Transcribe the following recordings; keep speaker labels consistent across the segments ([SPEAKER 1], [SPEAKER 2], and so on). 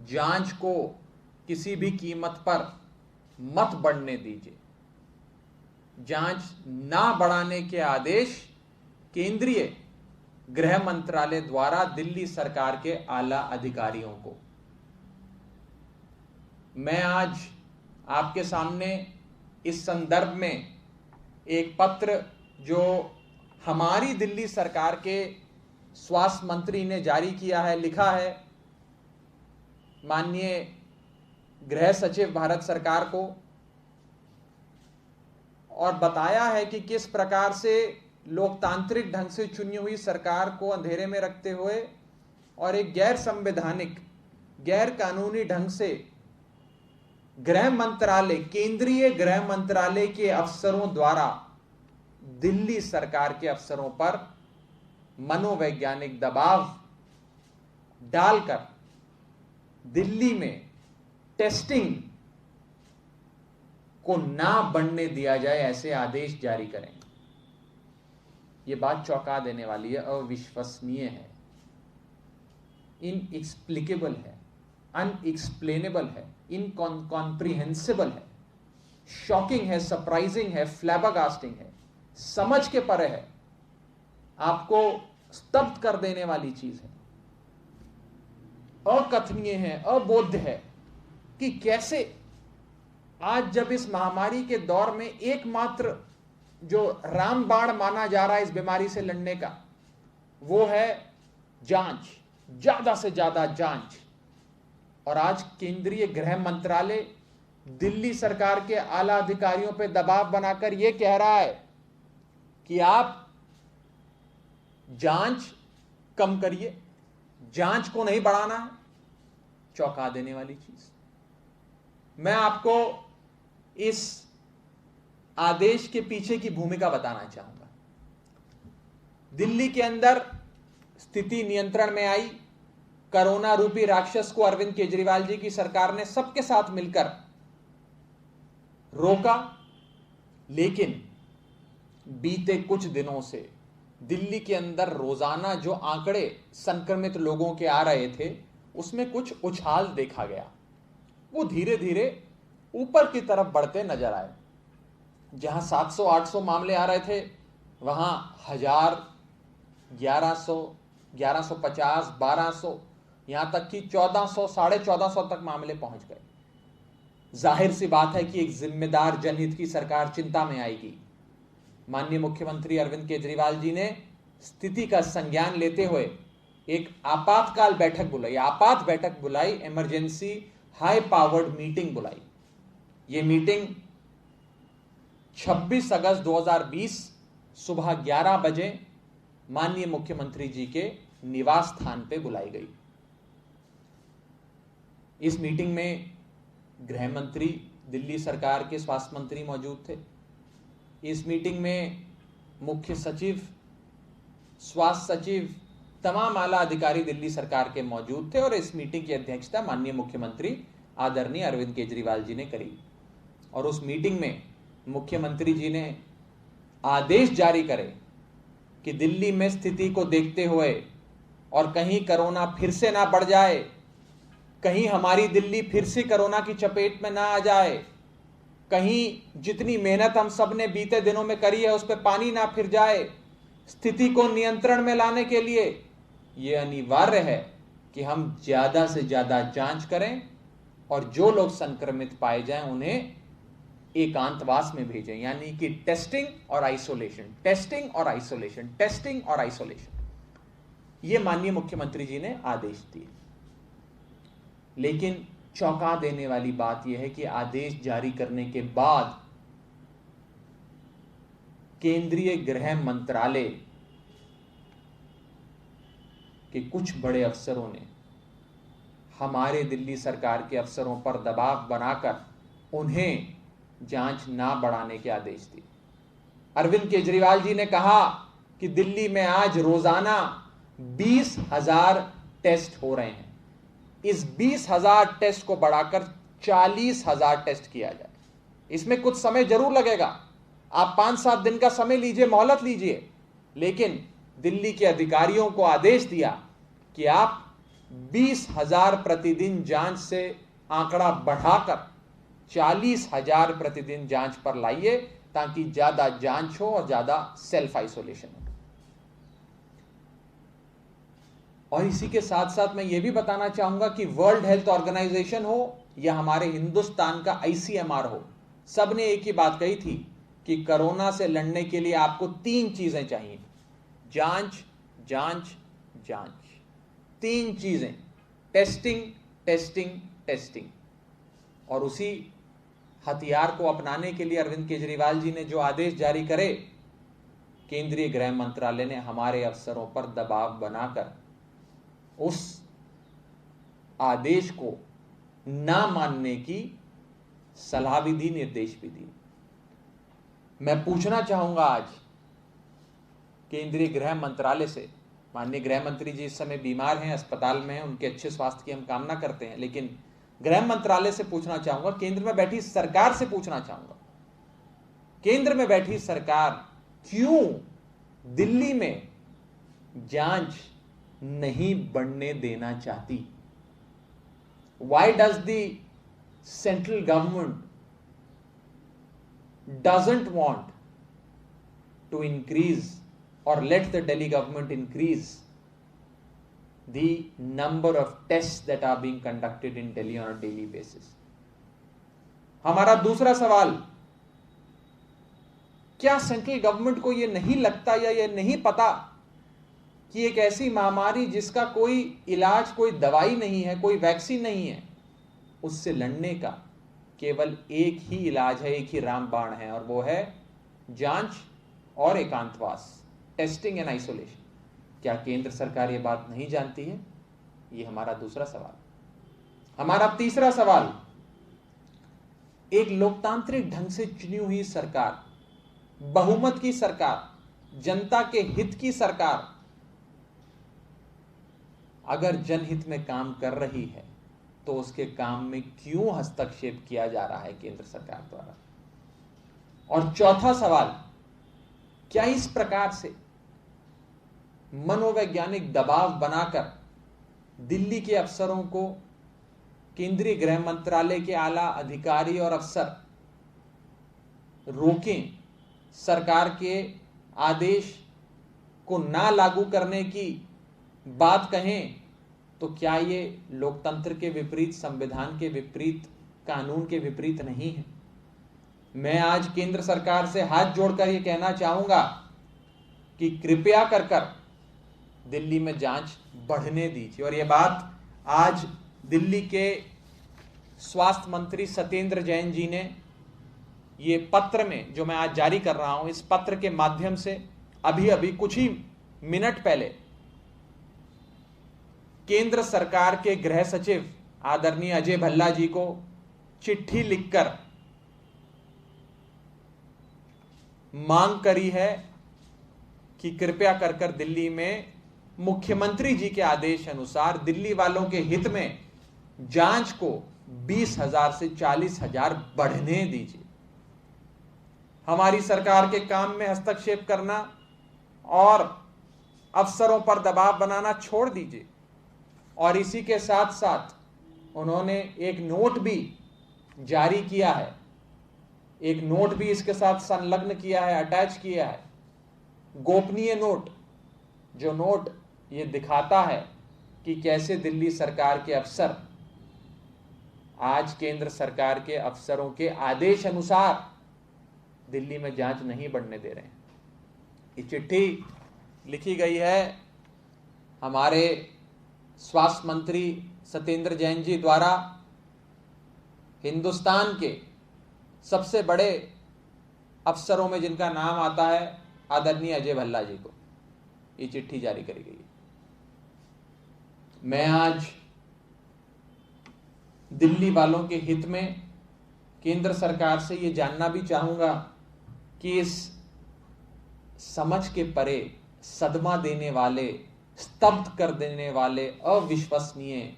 [SPEAKER 1] जांच को किसी भी कीमत पर मत बढ़ने दीजिए। जांच ना बढ़ाने के आदेश केंद्रीय गृह मंत्रालय द्वारा दिल्ली सरकार के आला अधिकारियों को। मैं आज आपके सामने इस संदर्भ में एक पत्र जो हमारी दिल्ली सरकार के स्वास्थ्य मंत्री ने जारी किया है, लिखा है माननीय गृह सचिव भारत सरकार को, और बताया है कि किस प्रकार से लोकतांत्रिक ढंग से चुनी हुई सरकार को अंधेरे में रखते हुए और एक गैर संवैधानिक, गैर कानूनी ढंग से गृह मंत्रालय, केंद्रीय गृह मंत्रालय के अफसरों द्वारा दिल्ली सरकार के अफसरों पर मनोवैज्ञानिक दबाव डालकर दिल्ली में टेस्टिंग को ना बढ़ने दिया जाए, ऐसे आदेश जारी करेंगे। यह बात चौंका देने वाली है, अविश्वसनीय है, इनएक्सप्लिकेबल है, अनएक्सप्लेनेबल है, इनकॉम्प्रिहेंसिबल है, शॉकिंग है, सरप्राइजिंग है, फ्लैबरगास्टिंग है, समझ के परे है, आपको स्तब्ध कर देने वाली चीज है, अकथनीय है, अबोध्य है कि कैसे आज जब इस महामारी के दौर में एकमात्र जो रामबाण माना जा रहा है इस बीमारी से लड़ने का, वो है जांच, ज्यादा से ज्यादा जांच। और आज केंद्रीय गृह मंत्रालय दिल्ली सरकार के आला अधिकारियों पर दबाव बनाकर यह कह रहा है कि आप जांच कम करिए, जांच को नहीं बढ़ाना है। चौंका देने वाली चीज। मैं आपको इस आदेश के पीछे की भूमिका बताना चाहूंगा। दिल्ली के अंदर स्थिति नियंत्रण में आई, कोरोना रूपी राक्षस को अरविंद केजरीवाल जी की सरकार ने सबके साथ मिलकर रोका, लेकिन बीते कुछ दिनों से दिल्ली के अंदर रोजाना जो आंकड़े संक्रमित लोगों के आ रहे थे उसमें कुछ उछाल देखा गया। वो धीरे धीरे ऊपर की तरफ बढ़ते नजर आए। जहां 700-800 मामले आ रहे थे वहां 1000, 1100, 1150, 1200, यहां तक कि 1400, 1450 तक मामले पहुंच गए। जाहिर सी बात है कि एक जिम्मेदार जनहित की सरकार चिंता में आएगी। माननीय मुख्यमंत्री अरविंद केजरीवाल जी ने स्थिति का संज्ञान लेते हुए एक आपातकाल बैठक बुलाई, आपात बैठक बुलाई, इमरजेंसी हाई पावर्ड मीटिंग बुलाई। यह मीटिंग 26 अगस्त 2020 सुबह 11 बजे माननीय मुख्यमंत्री जी के निवास स्थान पे बुलाई गई। इस मीटिंग में गृह मंत्री, दिल्ली सरकार के स्वास्थ्य मंत्री मौजूद थे। इस मीटिंग में मुख्य सचिव, स्वास्थ्य सचिव, तमाम आला अधिकारी दिल्ली सरकार के मौजूद थे और इस मीटिंग की अध्यक्षता माननीय मुख्यमंत्री आदरणीय अरविंद केजरीवाल जी ने करी। और उस मीटिंग में मुख्यमंत्री जी ने आदेश जारी करे कि दिल्ली में स्थिति को देखते हुए और कहीं कोरोना फिर से ना बढ़ जाए, कहीं हमारी दिल्ली फिर से कोरोना की चपेट में ना आ जाए, कहीं जितनी मेहनत हम सब ने बीते दिनों में करी है उस पर पानी ना फिर जाए। स्थिति को नियंत्रण में लाने के लिए यह अनिवार्य है कि हम ज्यादा से ज्यादा जांच करें और जो लोग संक्रमित पाए जाएं उन्हें एकांतवास में भेजें, यानी कि टेस्टिंग और आइसोलेशन, टेस्टिंग और आइसोलेशन, टेस्टिंग और आइसोलेशन। यह माननीय मुख्यमंत्री जी ने आदेश दिए। लेकिन चौंका देने वाली बात यह है कि आदेश जारी करने के बाद केंद्रीय गृह मंत्रालय के कुछ बड़े अफसरों ने हमारे दिल्ली सरकार के अफसरों पर दबाव बनाकर उन्हें जांच ना बढ़ाने के आदेश दिए। अरविंद केजरीवाल जी ने कहा कि दिल्ली में आज रोजाना 20,000 टेस्ट हो रहे हैं। इस 20,000 टेस्ट को बढ़ाकर 40,000 टेस्ट किया जाए। इसमें कुछ समय जरूर लगेगा, आप 5-7 दिन का समय लीजिए, मोहलत लीजिए, लेकिन दिल्ली के अधिकारियों को आदेश दिया कि आप 20,000 प्रतिदिन जांच से आंकड़ा बढ़ाकर 40,000 प्रतिदिन जांच पर लाइए, ताकि ज्यादा जांच हो और ज्यादा सेल्फ आइसोलेशन हो। और इसी के साथ साथ मैं यह भी बताना चाहूंगा कि वर्ल्ड हेल्थ ऑर्गेनाइजेशन हो या हमारे हिंदुस्तान का ICMR हो, सबने एक ही बात कही थी कि कोरोना से लड़ने के लिए आपको 3 चीजें चाहिए, जांच जांच जांच, 3 चीजें, टेस्टिंग टेस्टिंग टेस्टिंग। और उसी हथियार को अपनाने के लिए अरविंद केजरीवाल जी ने जो आदेश जारी करे, केंद्रीय गृह मंत्रालय ने हमारे अफसरों पर दबाव बनाकर उस आदेश को ना मानने की सलाह भी दी, निर्देश भी दी। मैं पूछना चाहूंगा आज केंद्रीय गृह मंत्रालय से, माननीय गृह मंत्री जी इस समय बीमार हैं, अस्पताल में हैं, उनके अच्छे स्वास्थ्य की हम कामना करते हैं, लेकिन गृह मंत्रालय से पूछना चाहूंगा, केंद्र में बैठी सरकार से पूछना चाहूंगा, केंद्र में बैठी सरकार क्यों दिल्ली में जांच नहीं बढ़ने देना चाहती? Why does the central government doesn't want to increase or let the Delhi government increase the number of tests that are being conducted in Delhi on a daily basis? हमारा दूसरा सवाल, क्या सेंट्रल गवर्नमेंट को यह नहीं लगता या यह नहीं पता कि एक ऐसी महामारी जिसका कोई इलाज, कोई दवाई नहीं है, कोई वैक्सीन नहीं है, उससे लड़ने का केवल एक ही इलाज है, एक ही रामबाण है, और वो है जांच और एकांतवास, टेस्टिंग एंड आइसोलेशन? क्या केंद्र सरकार ये बात नहीं जानती है? ये हमारा दूसरा सवाल। हमारा तीसरा सवाल, एक लोकतांत्रिक ढंग से चुनी हुई सरकार, बहुमत की सरकार, जनता के हित की सरकार, अगर जनहित में काम कर रही है तो उसके काम में क्यों हस्तक्षेप किया जा रहा है केंद्र सरकार द्वारा? और चौथा सवाल, क्या इस प्रकार से मनोवैज्ञानिक दबाव बनाकर दिल्ली के अफसरों को केंद्रीय गृह मंत्रालय के आला अधिकारी और अफसर रोकें, सरकार के आदेश को ना लागू करने की बात कहें, तो क्या ये लोकतंत्र के विपरीत, संविधान के विपरीत, कानून के विपरीत नहीं है? मैं आज केंद्र सरकार से हाथ जोड़कर यह कहना चाहूंगा कि कृपया कर दिल्ली में जांच बढ़ने दीजिए। और यह बात आज दिल्ली के स्वास्थ्य मंत्री सत्येंद्र जैन जी ने ये पत्र में, जो मैं आज जारी कर रहा हूं, इस पत्र के माध्यम से अभी कुछ ही मिनट पहले केंद्र सरकार के गृह सचिव आदरणीय अजय भल्ला जी को चिट्ठी लिखकर मांग करी है कि कृपया कर दिल्ली में मुख्यमंत्री जी के आदेश अनुसार दिल्ली वालों के हित में जांच को 20,000 से 40,000 बढ़ने दीजिए। हमारी सरकार के काम में हस्तक्षेप करना और अफसरों पर दबाव बनाना छोड़ दीजिए। और इसी के साथ साथ उन्होंने एक नोट भी जारी किया है, एक नोट भी इसके साथ संलग्न किया है, अटैच किया है, गोपनीय नोट, जो नोट ये दिखाता है कि कैसे दिल्ली सरकार के अफसर आज केंद्र सरकार के अफसरों के आदेश अनुसार दिल्ली में जांच नहीं बढ़ने दे रहे हैं। ये चिट्ठी लिखी गई है हमारे स्वास्थ्य मंत्री सत्येंद्र जैन जी द्वारा हिंदुस्तान के सबसे बड़े अफसरों में जिनका नाम आता है आदरणीय अजय भल्ला जी को ये चिट्ठी जारी करी गई है। मैं आज दिल्ली वालों के हित में केंद्र सरकार से ये जानना भी चाहूंगा कि इस समझ के परे, सदमा देने वाले, स्तब्ध कर देने वाले, अविश्वसनीय,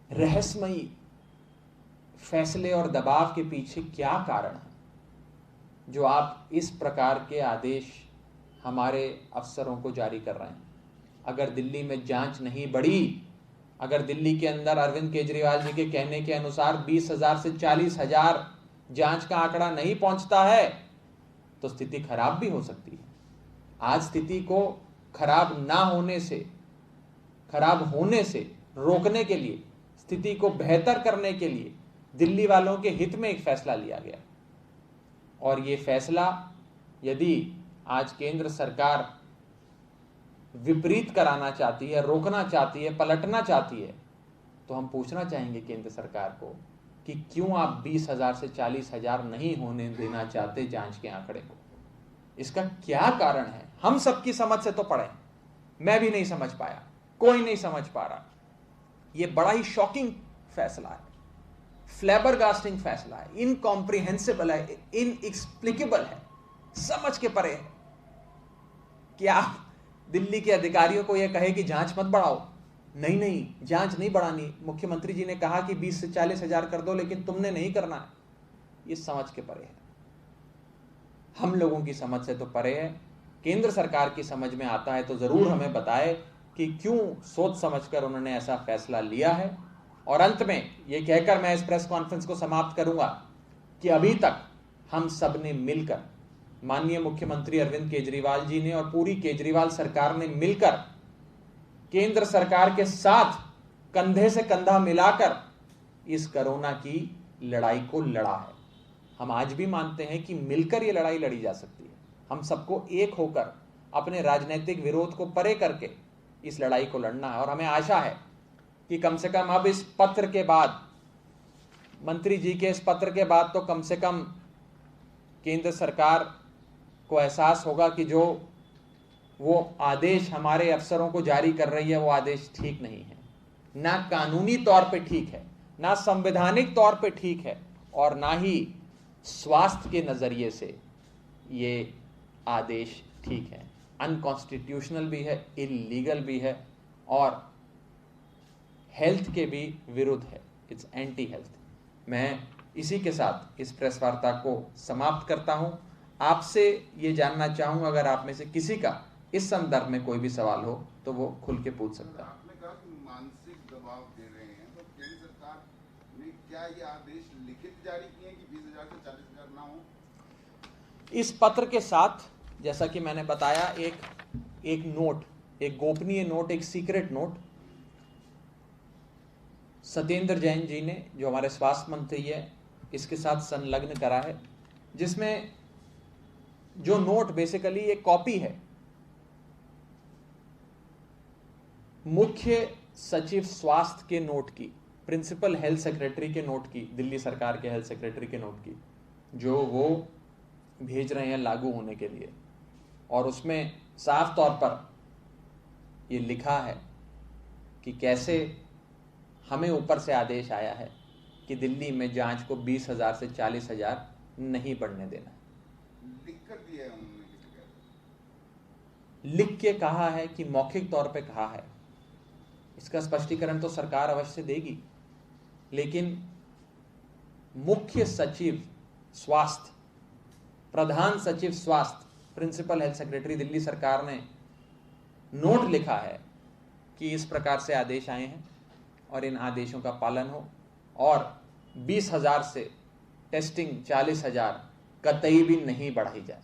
[SPEAKER 1] रहस्यमयी फैसले और दबाव के पीछे क्या कारण है जो आप इस प्रकार के आदेश हमारे अफसरों को जारी कर रहे हैं? अगर दिल्ली में जांच नहीं बढ़ी, अगर दिल्ली के अंदर अरविंद केजरीवाल जी के कहने के अनुसार 20,000 से 40,000 जांच का आंकड़ा नहीं पहुंचता है तो स्थिति खराब भी हो सकती है। आज स्थिति को खराब ना होने से, खराब होने से रोकने के लिए, स्थिति को बेहतर करने के लिए दिल्ली वालों के हित में एक फैसला लिया गया। और ये फैसला यदि आज केंद्र सरकार विपरीत कराना चाहती है, रोकना चाहती है, पलटना चाहती है, तो हम पूछना चाहेंगे केंद्र सरकार को कि क्यों आप 20,000 से 40,000 नहीं होने देना चाहते जांच के आंकड़े को? इसका क्या कारण है? हम सबकी समझ से तो पड़े, मैं भी नहीं समझ पाया, कोई नहीं समझ पा रहा। यह बड़ा ही शॉकिंग फैसला है, फ्लैबरगास्टिंग फैसला है, इनकॉम्प्रिहेंसिबल है, इनएक्सप्लिकेबल है, समझ के परे है। क्या दिल्ली के अधिकारियों को यह कहे कि जांच मत बढ़ाओ? नहीं नहीं, जांच नहीं बढ़ानी। मुख्यमंत्री जी ने कहा कि 20 से 40,000 कर दो, लेकिन तुमने नहीं करना है। ये समझ के परे है, हम लोगों की समझ से तो परे है। केंद्र सरकार की समझ में आता है तो जरूर हमें बताए कि क्यों सोच समझकर उन्होंने ऐसा फैसला लिया है। और अंत में यह कहकर मैं इस प्रेस कॉन्फ्रेंस को समाप्त करूंगा कि अभी तक हम सब ने मिलकर, माननीय मुख्यमंत्री अरविंद केजरीवाल जी ने और पूरी केजरीवाल सरकार ने मिलकर केंद्र सरकार के साथ कंधे से कंधा मिलाकर इस कोरोना की लड़ाई को लड़ा है। हम आज भी मानते हैं कि मिलकर यह लड़ाई लड़ी जा सकती है। हम सबको एक होकर अपने राजनीतिक विरोध को परे करके इस लड़ाई को लड़ना है। और हमें आशा है कि कम से कम अब इस पत्र के बाद, मंत्री जी के इस पत्र के बाद, तो कम से कम केंद्र सरकार को एहसास होगा कि जो वो आदेश हमारे अफसरों को जारी कर रही है वो आदेश ठीक नहीं है, ना कानूनी तौर पे ठीक है, ना संवैधानिक तौर पे ठीक है, और ना ही स्वास्थ्य के नजरिए से ये आदेश ठीक है। अनकॉन्स्टिट्यूशनल भी है, इलीगल भी है और हेल्थ के भी विरुद्ध है। It's anti health. मैं इसी के साथ इस प्रेस वार्ता को समाप्त करता हूं। आपसे ये जानना चाहूंगा, अगर आप में से किसी का इस संदर्भ में कोई भी सवाल हो तो वो खुल के पूछ सकता है।
[SPEAKER 2] आपने कहा कि मानसिक दबाव दे रहे हैं, तो केंद्र सरकार ने क्या ये आदेश लिखित जारी किए हैं कि 20,000 से 40,000 ना हो?
[SPEAKER 1] इस पत्र के साथ, जैसा कि मैंने बताया, एक नोट, एक गोपनीय नोट, एक सीक्रेट नोट सत्येंद्र जैन जी ने, जो हमारे स्वास्थ्य मंत्री है, इसके साथ संलग्न करा है, जिसमें जो नोट बेसिकली एक कॉपी है मुख्य सचिव स्वास्थ्य के नोट की, प्रिंसिपल हेल्थ सेक्रेटरी के नोट की, दिल्ली सरकार के हेल्थ सेक्रेटरी के नोट की, जो वो भेज रहे हैं लागू होने के लिए। और उसमें साफ तौर पर ये लिखा है कि कैसे हमें ऊपर से आदेश आया है कि दिल्ली में जांच को 20,000 से 40,000 नहीं बढ़ने देना।
[SPEAKER 2] लिख कर दिया है उन्होंने?
[SPEAKER 1] लिख के कहा है कि मौखिक तौर पे कहा है। इसका स्पष्टीकरण तो सरकार अवश्य देगी, लेकिन मुख्य सचिव स्वास्थ्य, प्रधान सचिव स्वास्थ्य, प्रिंसिपल हेल्थ सेक्रेटरी दिल्ली सरकार ने नोट लिखा है कि इस प्रकार से आदेश आए हैं और इन आदेशों का पालन हो, और 20,000 से टेस्टिंग 40,000 कतई भी नहीं बढ़ाई जाए।